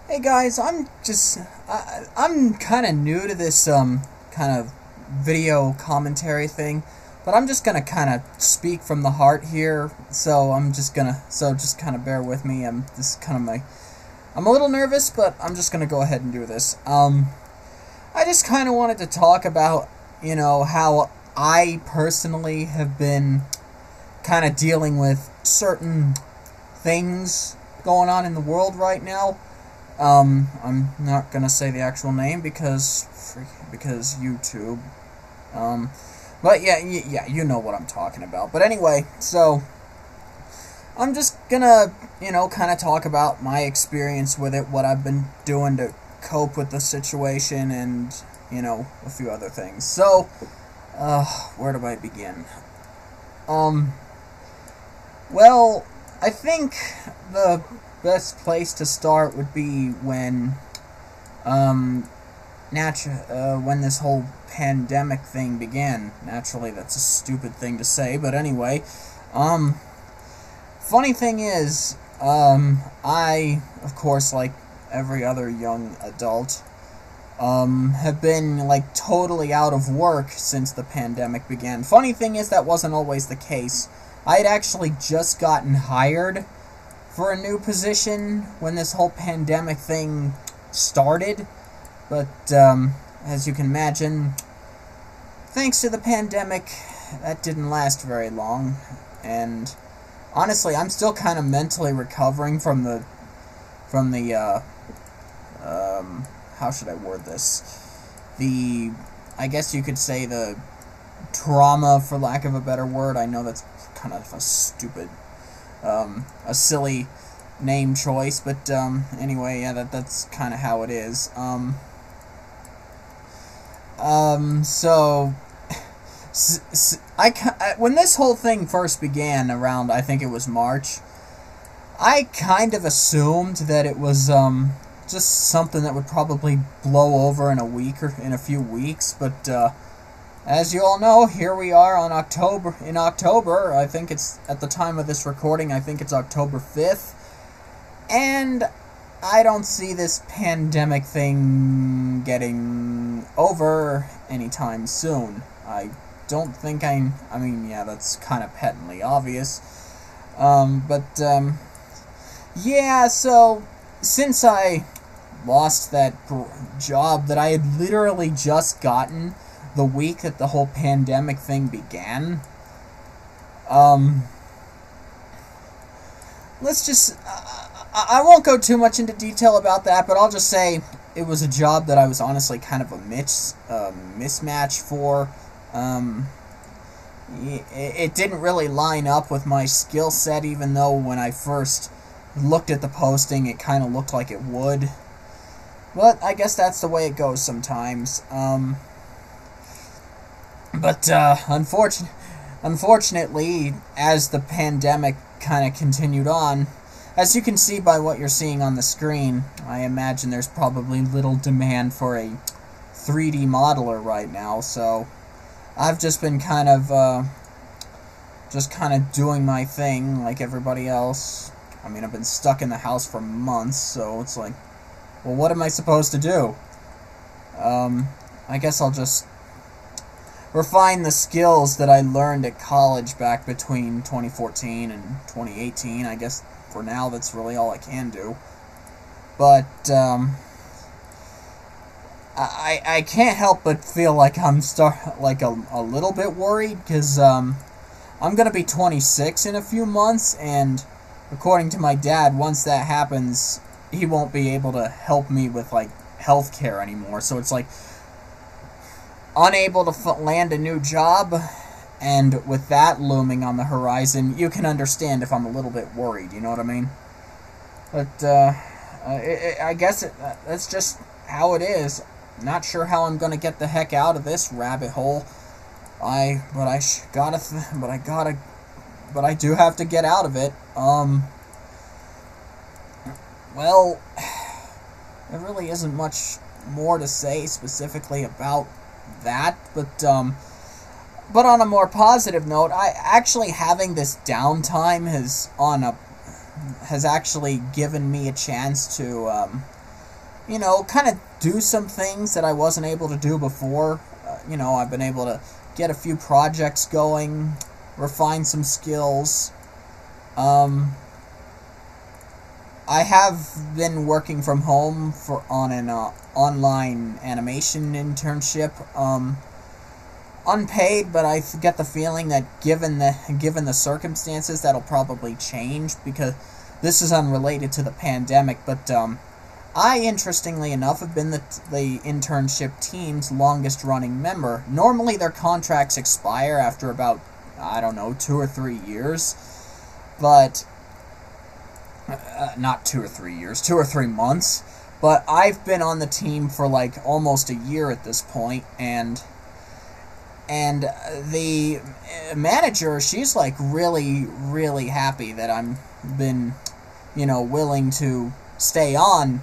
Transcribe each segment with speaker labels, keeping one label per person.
Speaker 1: Hey guys, I'm kind of new to this kind of video commentary thing, but I'm just gonna kind of speak from the heart here. So just kind of bear with me. I'm a little nervous, but I'm just gonna go ahead and do this. I just kind of wanted to talk about how I personally have been kind of dealing with certain things going on in the world right now. I'm not gonna say the actual name because YouTube. Um, but yeah, you know what I'm talking about. But anyway, so I'm just gonna, kind of talk about my experience with it, what I've been doing to cope with the situation, and a few other things. So, where do I begin? Um, well, I think the best place to start would be when when this whole pandemic thing began. Naturally, that's a stupid thing to say, but anyway, um funny thing is, I, of course, like every other young adult, have been like totally out of work since the pandemic began. Funny thing is, that wasn't always the case. I had actually just gotten hired for a new position when this whole pandemic thing started. But, as you can imagine, thanks to the pandemic, that didn't last very long. And honestly, I'm still kind of mentally recovering from the how should I word this? I guess you could say the trauma, for lack of a better word. I know that's kind of a stupid, a silly name choice, but, anyway, yeah, that's kind of how it is. So, when this whole thing first began around, I think it was March, I kind of assumed that it was, just something that would probably blow over in a week or in a few weeks, but, as you all know, here we are in October. I think it's, at the time of this recording, I think it's October 5th, and I don't see this pandemic thing getting over anytime soon. I don't think I mean, yeah, that's kind of patently obvious. Yeah, so, since I lost that job that I had literally just gotten the week that the whole pandemic thing began, let's just, I won't go too much into detail about that, but I'll just say it was a job that I was honestly kind of a mismatch for. It didn't really line up with my skill set, even though when I first looked at the posting, it kind of looked like it would. But I guess that's the way it goes sometimes. Unfortunately, as the pandemic kind of continued on, as you can see by what you're seeing on the screen, I imagine there's probably little demand for a 3D modeler right now, so I've just been kind of doing my thing like everybody else. I mean, I've been stuck in the house for months, so it's like, well, what am I supposed to do? I guess I'll just refine the skills that I learned at college back between 2014 and 2018. I guess for now that's really all I can do. But, I can't help but feel like I'm a little bit worried, because, I'm gonna be 26 in a few months, and according to my dad, once that happens, he won't be able to help me with, like, healthcare anymore. So it's like, unable to land a new job, and with that looming on the horizon, you can understand if I'm a little bit worried, you know what I mean? But, I guess that's just how it is. Not sure how I'm gonna get the heck out of this rabbit hole. But I do have to get out of it. Well, there really isn't much more to say specifically about that, but on a more positive note, having this downtime has actually given me a chance to you know, kind of do some things that I wasn't able to do before. You know, I've been able to get a few projects going, refine some skills. I have been working from home on an online animation internship, unpaid, but I get the feeling that given the circumstances, that'll probably change, because this is unrelated to the pandemic. But I, interestingly enough, have been the internship team's longest running member. Normally their contracts expire after about, I don't know, 2 or 3 years, but not 2 or 3 years, 2 or 3 months, but I've been on the team for like almost a year at this point, and the manager, she's like really, really happy that I'm been, you know, willing to stay on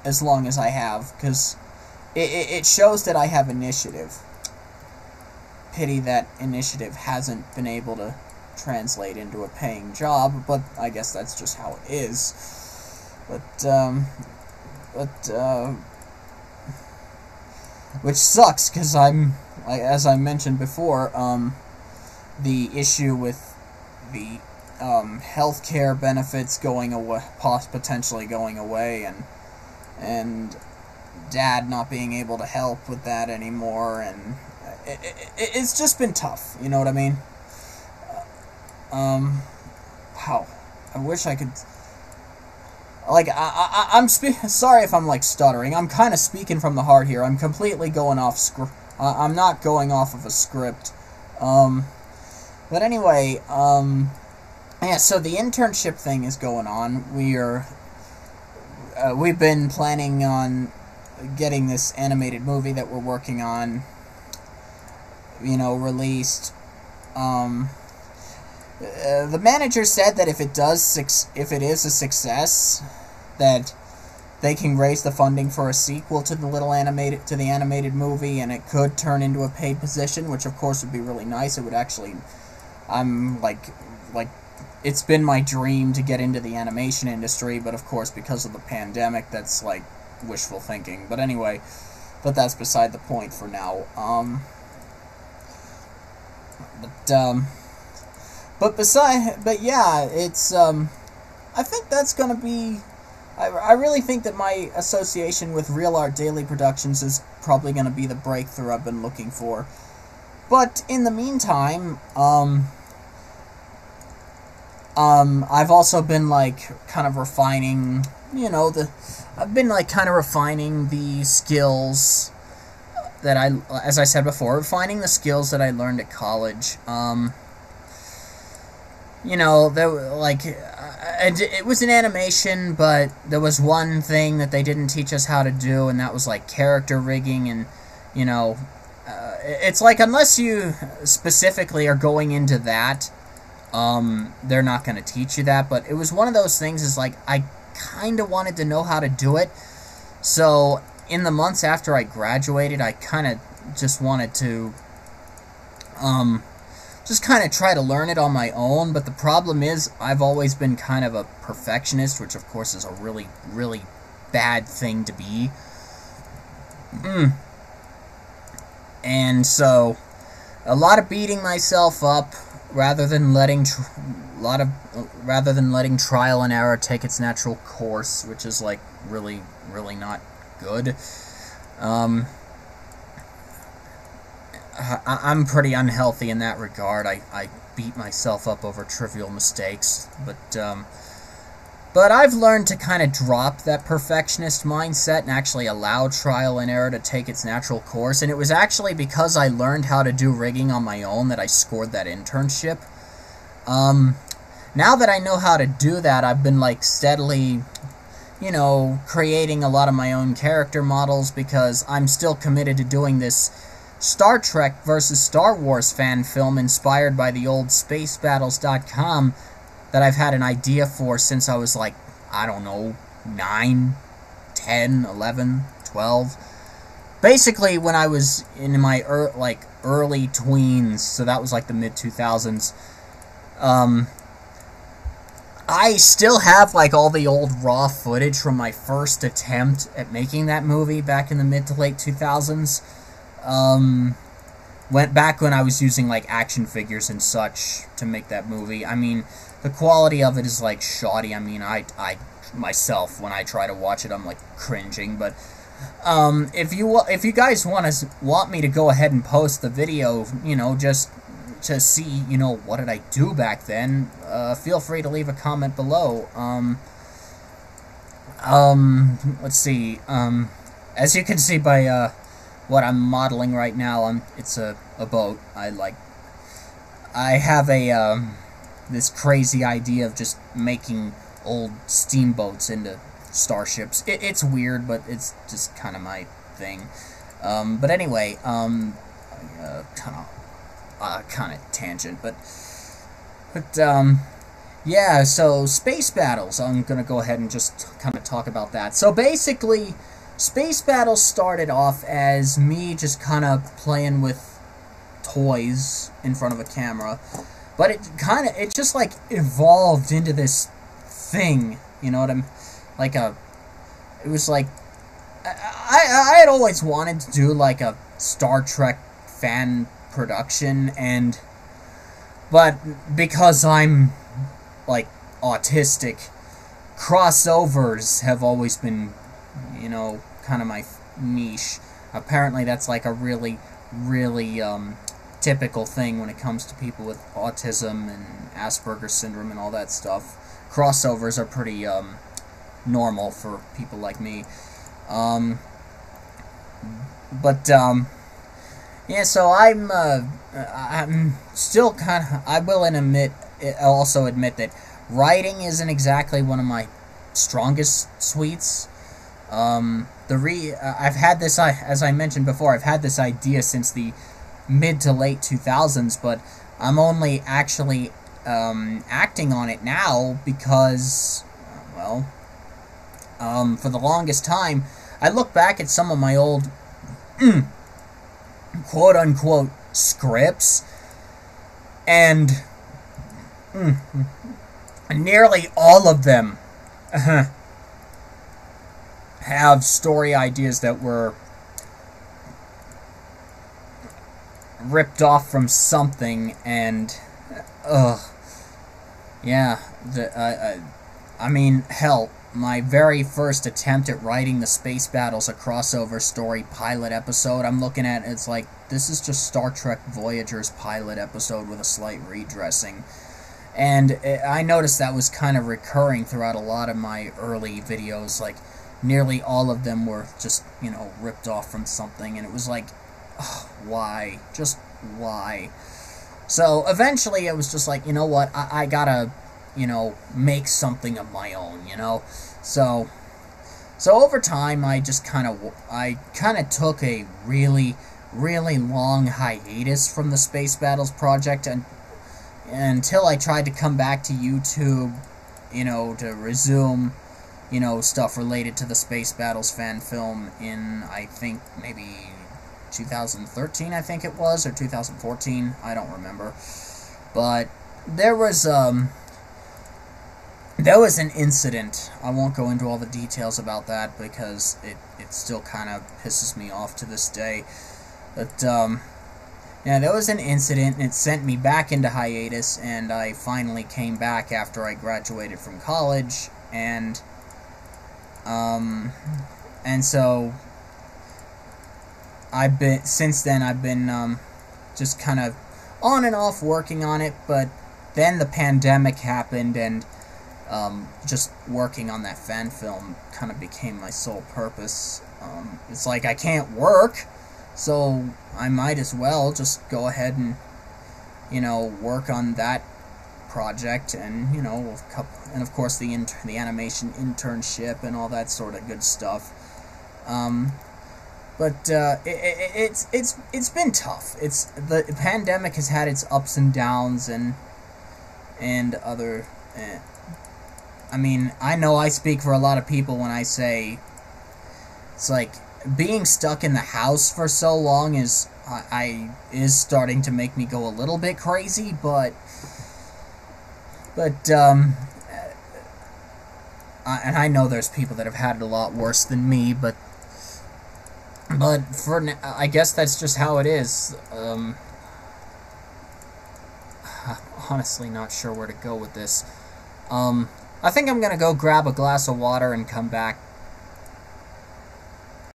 Speaker 1: as long as I have, because it shows that I have initiative. Pity that initiative hasn't been able to translate into a paying job, but I guess that's just how it is. Which sucks, because as I mentioned before, the issue with the healthcare benefits going away, potentially going away, and Dad not being able to help with that anymore, and it's just been tough, you know what I mean? Wow, I wish I could, like, I'm sorry if I'm, like, stuttering. I'm kind of speaking from the heart here. I'm completely going off script. I'm not going off of a script. But anyway, yeah, so the internship thing is going on. We've been planning on getting this animated movie that we're working on, you know, released. The manager said that if it is a success, that they can raise the funding for a sequel to the animated movie, and it could turn into a paid position, which of course would be really nice. It would actually, I'm like it's been my dream to get into the animation industry, but of course because of the pandemic, that's like wishful thinking. But anyway, that's beside the point for now. But yeah, it's, I think that's gonna be, I really think that my association with Real Art Daily Productions is probably gonna be the breakthrough I've been looking for. But in the meantime, I've also been, like, kind of refining, you know, I've been, like, kind of refining the skills that as I said before, refining the skills that I learned at college. You know, it was an animation, but there was one thing that they didn't teach us how to do, and that was, like, character rigging, and, you know, it's like, unless you specifically are going into that, they're not going to teach you that. But it was one of those things, is like, I kind of wanted to know how to do it, so in the months after I graduated, I kind of just wanted to, just kind of try to learn it on my own. But the problem is, I've always been kind of a perfectionist, which of course is a really, really bad thing to be. And so, a lot of beating myself up, rather than letting trial and error take its natural course, which is, like, really, really not good. I'm pretty unhealthy in that regard. I beat myself up over trivial mistakes, but I've learned to kind of drop that perfectionist mindset and actually allow trial and error to take its natural course. And it was actually because I learned how to do rigging on my own that I scored that internship. Now that I know how to do that, I've been, like, steadily, you know, creating a lot of my own character models, because I'm still committed to doing this Star Trek versus Star Wars fan film inspired by the old SpaceBattles.com that I've had an idea for since I was, like, I don't know, 9, 10, 11, 12. Basically, when I was in my early tweens, so that was like the mid-2000s, I still have, like, all the old raw footage from my first attempt at making that movie back in the mid to late 2000s. Went back when I was using, like, action figures and such to make that movie. I mean, the quality of it is, like, shoddy. I mean, I myself, when I try to watch it, I'm, like, cringing. But, if you guys want me to go ahead and post the video, you know, just to see, you know, what did I do back then, feel free to leave a comment below. Let's see, as you can see by, what I'm modeling right now, it's a boat. I have this crazy idea of just making old steamboats into starships. It's weird, but it's just kind of my thing. But anyway, kind of tangent, but yeah, so Space Battles, I'm gonna go ahead and just kind of talk about that. So basically, Space Battles started off as me just kind of playing with toys in front of a camera, but it just like evolved into this thing, you know what I'm, like it was like, I had always wanted to do like a Star Trek fan production, but because I'm like autistic, crossovers have always been, you know, kind of my niche. Apparently that's like a really typical thing when it comes to people with autism and Asperger's syndrome and all that stuff. Crossovers are pretty normal for people like me. Yeah, so I'm still kind of, I'll also admit that writing isn't exactly one of my strongest suites. I've had this, as I mentioned before, I've had this idea since the mid to late 2000s, but I'm only actually acting on it now because, well, for the longest time, I look back at some of my old quote-unquote scripts, and nearly all of them have story ideas that were ripped off from something, and yeah, I mean, hell, my very first attempt at writing the Space Battles, a crossover story pilot episode, I'm looking at, it's like, this is just Star Trek Voyager's pilot episode with a slight redressing. And I noticed that was kind of recurring throughout a lot of my early videos, like, nearly all of them were just, you know, ripped off from something, and it was like, ugh, why? Just why? So, eventually, it was just like, you know what, I gotta, you know, make something of my own, you know? So over time, I kind of took a really long hiatus from the Space Battles project, and until I tried to come back to YouTube, you know, to resume, you know, stuff related to the Space Battles fan film in, I think, maybe 2013, I think it was, or 2014, I don't remember. But there was an incident. I won't go into all the details about that because it still kind of pisses me off to this day. But, yeah, there was an incident, and it sent me back into hiatus, and I finally came back after I graduated from college, and so since then I've been, just kind of on and off working on it, but then the pandemic happened, and just working on that fan film kind of became my sole purpose. It's like I can't work, so I might as well just go ahead and, you know, work on that project, and, you know, and of course the animation internship and all that sort of good stuff. But it's been tough. The pandemic has had its ups and downs, and other. I mean, I know I speak for a lot of people when I say it's like being stuck in the house for so long is starting to make me go a little bit crazy, but and I know there's people that have had it a lot worse than me, but I guess that's just how it is. Honestly, not sure where to go with this. I think I'm gonna go grab a glass of water and come back